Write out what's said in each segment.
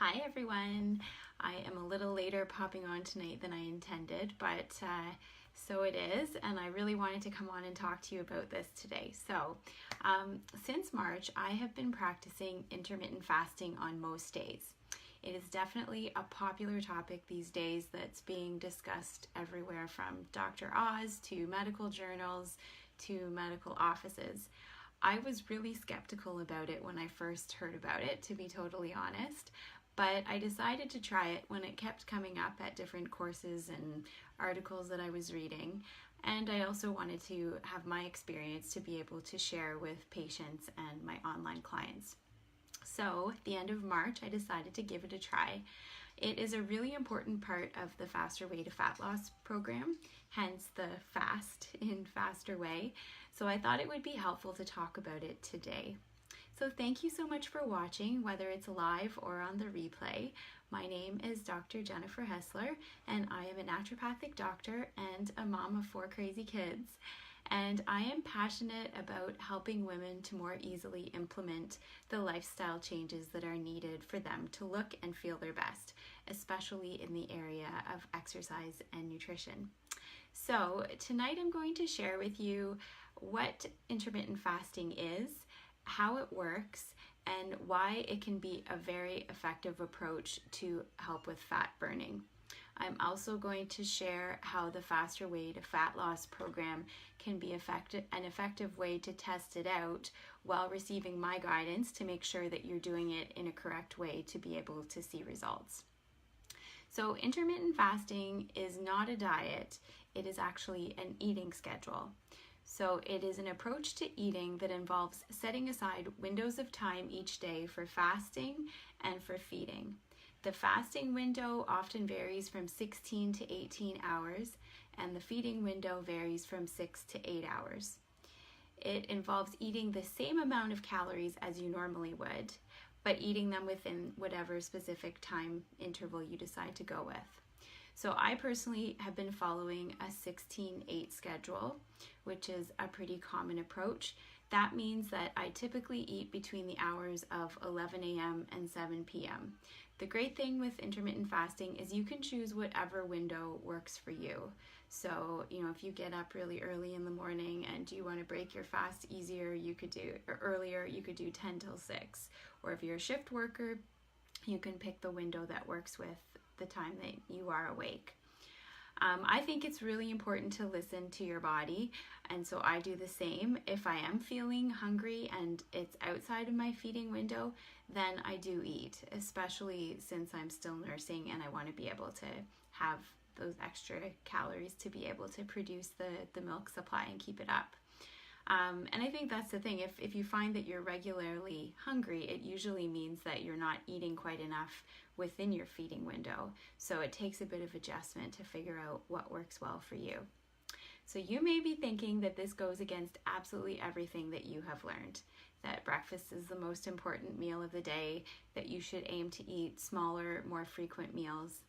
Hi everyone. I am a little later popping on tonight than I intended, but so it is, and I really wanted to come on and talk to you about this today. So, since March, I have been practicing intermittent fasting on most days. It is definitely a popular topic these days that's being discussed everywhere from Dr. Oz to medical journals to medical offices. I was really skeptical about it when I first heard about it, to be totally honest, but I decided to try it when it kept coming up at different courses and articles that I was reading. And I also wanted to have my experience to be able to share with patients and my online clients. So at the end of March, I decided to give it a try. It is a really important part of the Faster Way to Fat Loss program, hence the fast in Faster Way. So I thought it would be helpful to talk about it today. So thank you so much for watching, whether it's live or on the replay. My name is Dr. Jennifer Hessler, and I am a naturopathic doctor and a mom of 4 crazy kids. And I am passionate about helping women to more easily implement the lifestyle changes that are needed for them to look and feel their best, especially in the area of exercise and nutrition. So tonight I'm going to share with you what intermittent fasting is, how it works, and why it can be a very effective approach to help with fat burning. I'm also going to share how the Faster Way to Fat Loss program can be an effective way to test it out while receiving my guidance to make sure that you're doing it in a correct way to be able to see results. So intermittent fasting is not a diet, it is actually an eating schedule. So it is an approach to eating that involves setting aside windows of time each day for fasting and for feeding. The fasting window often varies from 16 to 18 hours, and the feeding window varies from 6 to 8 hours. It involves eating the same amount of calories as you normally would, but eating them within whatever specific time interval you decide to go with. So I personally have been following a 16-8 schedule, which is a pretty common approach. That means that I typically eat between the hours of 11 a.m. and 7 p.m. The great thing with intermittent fasting is you can choose whatever window works for you. So, if you get up really early in the morning and you want to break your fast easier, earlier, you could do 10 till 6. Or if you're a shift worker, you can pick the window that works with the time that you are awake. I think it's really important to listen to your body, and so I do the same. If I am feeling hungry and it's outside of my feeding window, then I do eat, especially since I'm still nursing and I want to be able to have those extra calories to be able to produce the milk supply and keep it up. And I think that's the thing. If you find that you're regularly hungry, it usually means that you're not eating quite enough within your feeding window. So it takes a bit of adjustment to figure out what works well for you. So you may be thinking that this goes against absolutely everything that you have learned, that breakfast is the most important meal of the day, that you should aim to eat smaller, more frequent meals.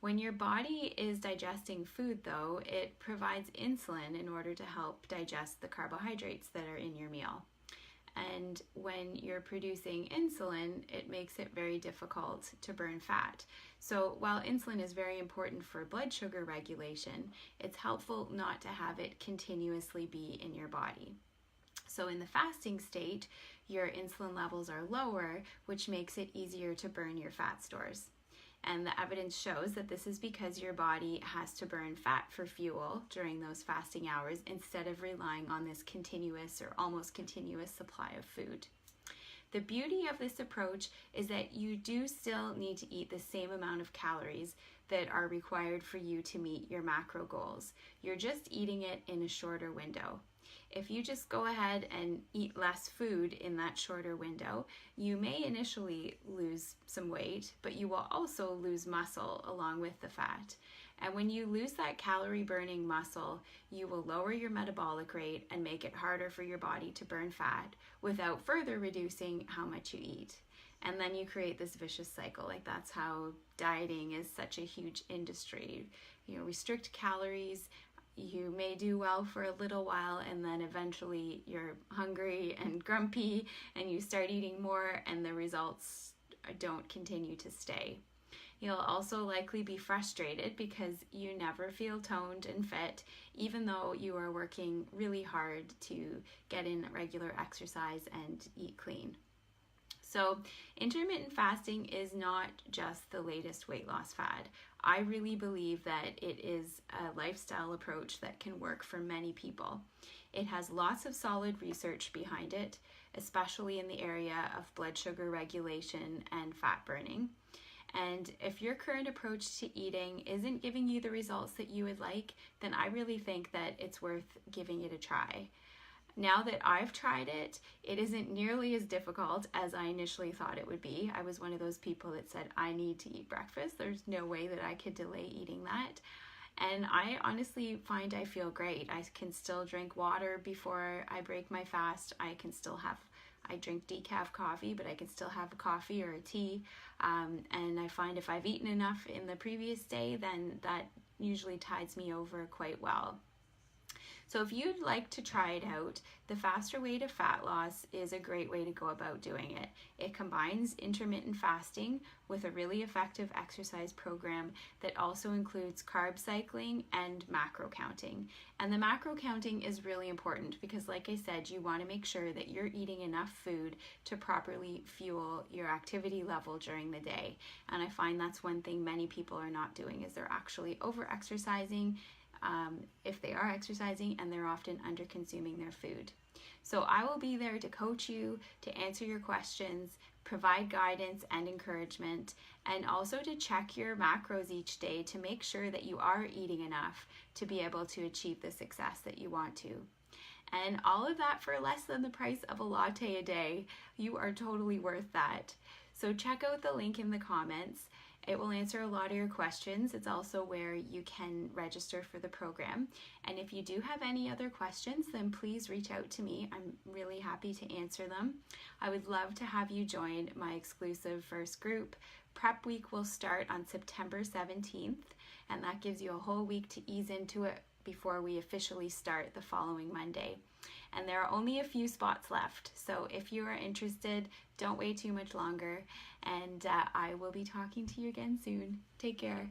When your body is digesting food, though, it provides insulin in order to help digest the carbohydrates that are in your meal. And when you're producing insulin, it makes it very difficult to burn fat. So while insulin is very important for blood sugar regulation, it's helpful not to have it continuously be in your body. So in the fasting state, your insulin levels are lower, which makes it easier to burn your fat stores. And the evidence shows that this is because your body has to burn fat for fuel during those fasting hours instead of relying on this continuous or almost continuous supply of food. The beauty of this approach is that you do still need to eat the same amount of calories that are required for you to meet your macro goals. You're just eating it in a shorter window. If you just go ahead and eat less food in that shorter window, you may initially lose some weight, but you will also lose muscle along with the fat. And when you lose that calorie burning muscle, you will lower your metabolic rate and make it harder for your body to burn fat without further reducing how much you eat. And then you create this vicious cycle. That's how dieting is such a huge industry. Restrict calories, you may do well for a little while, and then eventually you're hungry and grumpy and you start eating more, and the results don't continue to stay. You'll also likely be frustrated because you never feel toned and fit, even though you are working really hard to get in regular exercise and eat clean. So intermittent fasting is not just the latest weight loss fad. I really believe that it is a lifestyle approach that can work for many people. It has lots of solid research behind it, especially in the area of blood sugar regulation and fat burning. And if your current approach to eating isn't giving you the results that you would like, then I really think that it's worth giving it a try. Now that I've tried it, it isn't nearly as difficult as I initially thought it would be. I was one of those people that said, I need to eat breakfast. There's no way that I could delay eating that. And I honestly find I feel great. I can still drink water before I break my fast. I drink decaf coffee, but I can still have a coffee or a tea. And I find if I've eaten enough in the previous day, then that usually tides me over quite well. So if you'd like to try it out, the faster way to fat loss is a great way to go about doing it. It combines intermittent fasting with a really effective exercise program that also includes carb cycling and macro counting. And the macro counting is really important because, like I said, you want to make sure that you're eating enough food to properly fuel your activity level during the day. And I find that's one thing many people are not doing, is they're actually over-exercising if they are exercising, and they're often under consuming their food. So I will be there to coach you, to answer your questions, provide guidance and encouragement, and also to check your macros each day to make sure that you are eating enough to be able to achieve the success that you want to. And all of that for less than the price of a latte a day. You are totally worth that. So check out the link in the comments. It will answer a lot of your questions. It's also where you can register for the program. And if you do have any other questions, then please reach out to me. I'm really happy to answer them. I would love to have you join my exclusive first group. Prep week will start on September 17th, and that gives you a whole week to ease into it before we officially start the following Monday. And there are only a few spots left, so if you are interested, don't wait too much longer, and I will be talking to you again soon. Take care.